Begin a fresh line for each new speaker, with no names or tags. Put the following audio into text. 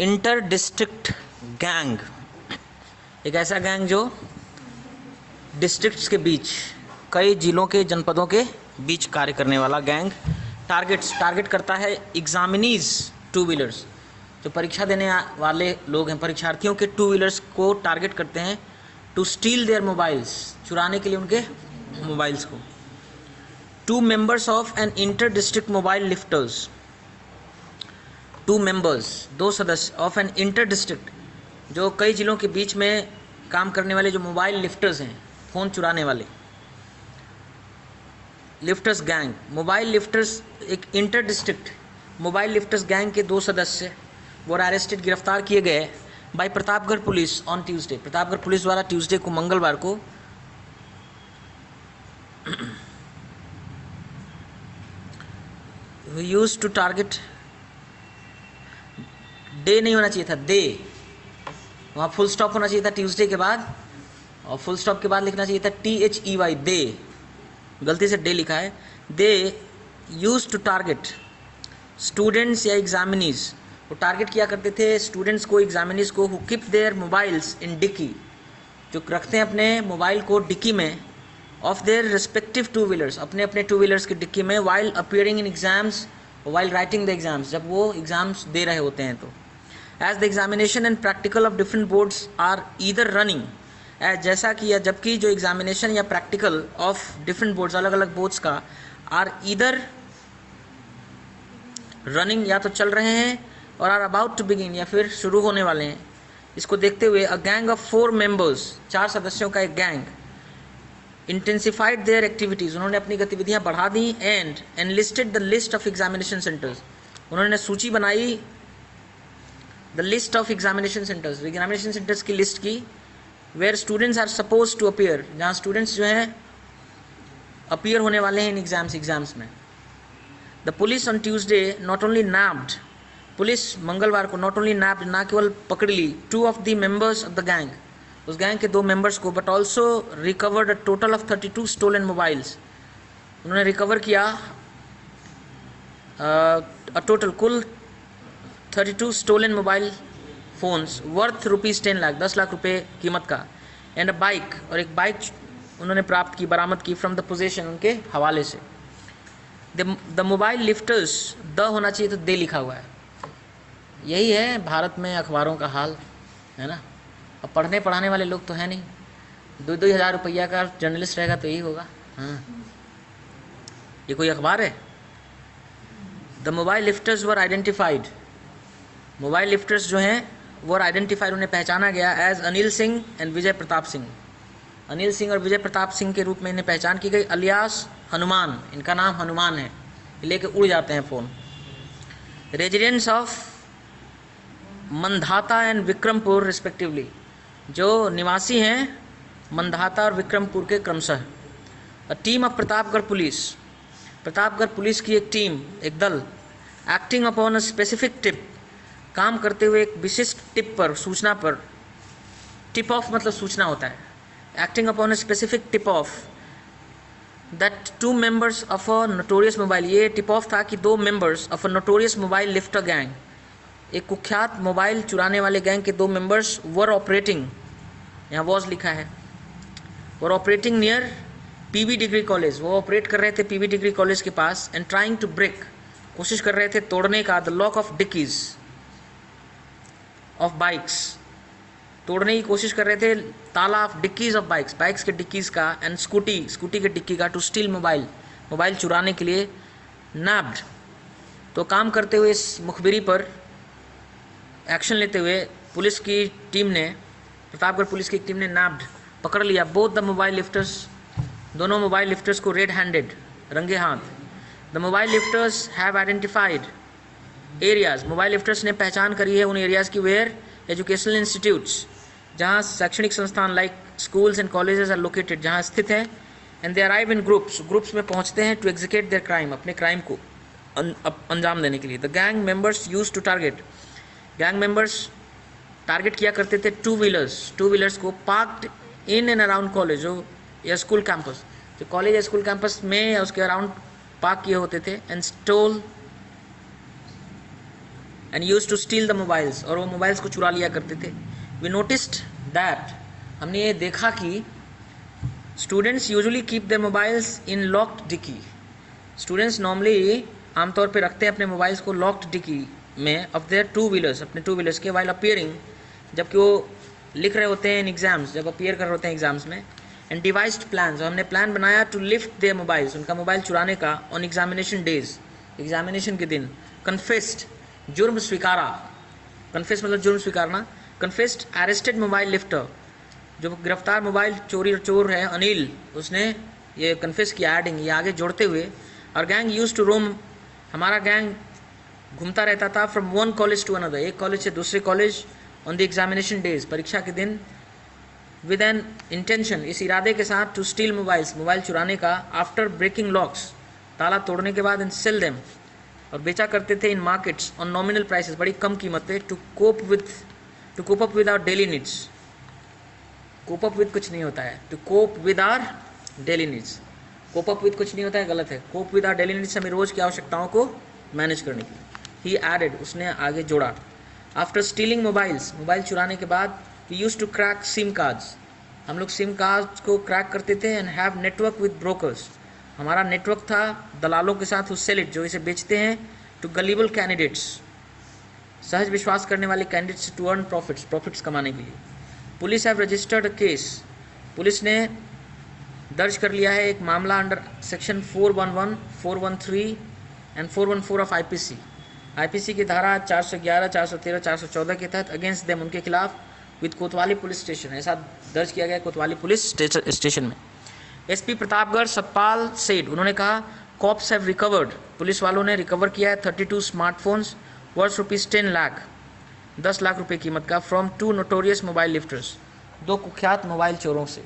Inter district gang, एक ऐसा gang जो डिस्ट्रिक्ट्स के बीच, कई जिलों के जनपदों के बीच कार्य करने वाला गैंग। टारगेट करता है एग्जामिनीज टू व्हीलर्स, जो परीक्षा देने वाले लोग हैं, परीक्षार्थियों के टू व्हीलर्स को टारगेट करते हैं। टू स्टील देयर मोबाइल्स, चुराने के लिए उनके मोबाइल्स को। Two members of an inter district mobile lifters, two members, दो सदस्य, ऑफ एन इंटर डिस्ट्रिक्ट, जो कई जिलों के बीच में काम करने वाले जो मोबाइल लिफ्टर्स हैं, फ़ोन चुराने वाले, लिफ्टर्स गैंग। मोबाइल लिफ्टर्स, एक inter district mobile lifters gang के दो सदस्य वो अरेस्टेड, गिरफ्तार किए गए by Pratapgarh police on Tuesday. Pratapgarh police द्वारा ट्यूसडे को, मंगलवार को यूज्ड टू टारगेट, डे नहीं होना चाहिए था, दे, वहाँ फुल स्टॉप होना चाहिए था ट्यूसडे के बाद, और फुल स्टॉप के बाद लिखना चाहिए था THEY, दे, गलती से डे लिखा है। They use to target students या एग्जामिनीज, वो टारगेट किया करते थे स्टूडेंट्स को, एग्जामिनीज को, who keep their mobiles in डिक्की, जो रखते हैं अपने मोबाइल को डिक्की में, of their respective two wheelers, अपने अपने टू व्हीलर्स की डिक्की में, while appearing in exams, while writing the exams, जब वो एग्जाम्स दे रहे होते हैं तो। As the examination and practical of different boards are either running, जैसा कि या जबकि जो एग्जामिनेशन या प्रैक्टिकल ऑफ डिफरेंट बोर्ड्स, अलग अलग बोर्ड्स का, आर ईदर रनिंग, या तो चल रहे हैं, और आर अबाउट टू बिगिन, या फिर शुरू होने वाले हैं। इसको देखते हुए अ गैंग ऑफ 4 मेंबर्स, 4 सदस्यों का एक गैंग, इंटेंसिफाइड देयर एक्टिविटीज़, उन्होंने अपनी गतिविधियां बढ़ा दी, and enlisted the list of examination centres, उन्होंने सूची बनाई, द लिस्ट ऑफ एग्जामिनेशन सेंटर्स, एग्जामिनेशन सेंटर्स की लिस्ट की, where students are suppose to appear, जहाँ स्टूडेंट्स जो हैं अपीयर होने वाले हैं इन एग्जाम्स में। The police on Tuesday not only nabbed, police मंगलवार को नॉट ओनली नैब्ड, ना केवल पकड़ ली, 2 of the members of the gang, उस गैंग के 2 मेंबर्स को, but also recovered a total of 32 stolen mobiles, उन्होंने रिकवर किया टोटल कुल 32 stolen mobile phones worth ₹10 lakh, 10 lakh रुपए कीमत का, एंड अ बाइक, और एक बाइक उन्होंने प्राप्त की, बरामद की, फ्रॉम द पोजेशन, उनके हवाले से। द मोबाइल लिफ्टर्स, द होना चाहिए तो दे लिखा हुआ है। यही है भारत में अखबारों का हाल, है ना। अब पढ़ने पढ़ाने वाले लोग तो है नहीं, 2-2 हज़ार रुपया का जर्नलिस्ट रहेगा तो यही होगा। हाँ, ये कोई अखबार है। The mobile lifters were identified, mobile lifters जो हैं वो आइडेंटिफाइड, उन्हें पहचाना गया एज अनिल सिंह एंड विजय प्रताप सिंह, अनिल सिंह और विजय प्रताप सिंह के रूप में इन्हें पहचान की गई, अलियास हनुमान, इनका नाम हनुमान है, लेके उड़ जाते हैं phone. Residents of Mandhata and Vikrampur respectively, जो निवासी हैं मंधाता और विक्रमपुर के क्रमशः। A team of Pratapgarh police, Pratapgarh police की एक टीम, एक दल, acting upon a specific tip, काम करते हुए एक विशिष्ट टिप पर, सूचना पर, टिप ऑफ मतलब सूचना होता है, acting upon a specific tip off, that 2 members of a notorious mobile, ये टिप ऑफ था कि 2 members of a notorious mobile lifter gang, एक कुख्यात मोबाइल चुराने वाले गैंग के 2 मेंबर्स वर ऑपरेटिंग, यहाँ वॉज लिखा है, were operating near PV degree college, वो ऑपरेट कर रहे थे PV डिग्री कॉलेज के पास, एंड ट्राइंग टू ब्रेक, कोशिश कर रहे थे तोड़ने का, the lock of dickies of bikes, तोड़ने की कोशिश कर रहे थे ताला of dickies of bikes, bikes के डिक्कीज का, एंड स्कूटी के डिक्की का, टू स्टील मोबाइल चुराने के लिए, नैब्ड, तो काम करते हुए इस मुखबिरी पर एक्शन लेते हुए पुलिस की टीम ने, प्रतापगढ़ पुलिस की टीम ने नैब्ड, पकड़ लिया, बोथ द मोबाइल लिफ्टर्स, दोनों मोबाइल लिफ्टर्स को, रेड हैंडेड, रंगे हाथ। The mobile lifters have identified areas, mobile lifters ने पहचान करी है उन एरियाज़ की, वेयर एजुकेशनल इंस्टीट्यूट्स, जहाँ शैक्षणिक संस्थान like schools and colleges are located, जहाँ स्थित हैं, and they arrive in groups में पहुँचते हैं, टू एग्जीक्यूट देयर क्राइम, अपने क्राइम को अंजाम देने के लिए। The gang members use to target, gang members target किया करते थे टू व्हीलर्स को, parked in and around college या स्कूल कैंपस, जो कॉलेज या स्कूल कैंपस में या उसके अराउंड पार्क किए होते थे, and stall and use to steal the mobiles, और वो मोबाइल्स को चुरा लिया करते थे। वी नोटिस्ड दैट, हमने ये देखा कि students usually keep their mobiles in locked डिकी, स्टूडेंट्स नॉर्मली आमतौर पे रखते हैं अपने मोबाइल्स को लॉक्ड डिकी में ऑफ देयर टू व्हीलर्स, अपने टू व्हीलर्स के, वाइल अपीयरिंग, जबकि वो लिख रहे होते हैं इन एग्जाम्स, जब अपीयर कर रहे होते हैं एग्जाम्स में। एंड डिवाइस्ड प्लान्स, हमने प्लान बनाया टू लिफ्ट देयर मोबाइल्स, उनका मोबाइल चुराने का, ऑन एग्जामिनेशन डेज, एग्जामिनेशन के दिन। कन्फेस्ड, जुर्म स्वीकारा, कन्फेस मतलब जुर्म स्वीकारना। कन्फेस्ड अरेस्टेड मोबाइल लिफ्टर, जो गिरफ्तार मोबाइल चोर है अनिल, उसने ये कन्फेस किया, एडिंग ये आगे जोड़ते हुए। और गैंग यूज टू रोम, हमारा गैंग घूमता रहता था from one college to another, एक कॉलेज से दूसरे college, on the examination days, परीक्षा के दिन, विद एन इंटेंशन, इस इरादे के साथ, टू स्टील मोबाइल्स, मोबाइल चुराने का, आफ्टर ब्रेकिंग लॉक्स, ताला तोड़ने के बाद, एंड सेल देम, और बेचा करते थे in markets on nominal prices, बड़ी कम कीमत पे, to cope up with our daily needs. Cope up with कुछ नहीं होता है, to cope with our daily needs, cope up with कुछ नहीं होता है, गलत है। Cope with our daily needs, हमें रोज की आवश्यकताओं को मैनेज करने के लिए। ही एडेड, उसने आगे जोड़ा, आफ्टर स्टीलिंग मोबाइल्स, मोबाइल चुराने के बाद, we use to crack sim cards, हम लोग सिम कार्ड्स को क्रैक करते थे। And have network with brokers, हमारा नेटवर्क था दलालों के साथ, उस सेल इट, जो इसे बेचते हैं, टू गलीबल कैंडिडेट्स, सहज विश्वास करने वाले कैंडिडेट्स, टू अर्न प्रॉफिट्स कमाने के लिए। Police have registered a case, police ने दर्ज कर लिया है एक मामला under section 411, 413 and 414 of IPC की धारा 411, 413, 414 के तहत, अगेंस्ट देम, उनके खिलाफ, विद कोतवाली पुलिस स्टेशन, ऐसा दर्ज किया गया कोतवाली पुलिस स्टेशन में। एसपी प्रतापगढ़ सतपाल सेठ, उन्होंने कहा, कॉप्स हैव रिकवर्ड, पुलिस वालों ने रिकवर किया है 32 स्मार्टफोन्स वर्थ ₹10 लाख, 10 लाख रुपए कीमत का, फ्रॉम 2 नोटोरियस मोबाइल लिफ्टर्स, 2 कुख्यात मोबाइल चोरों से।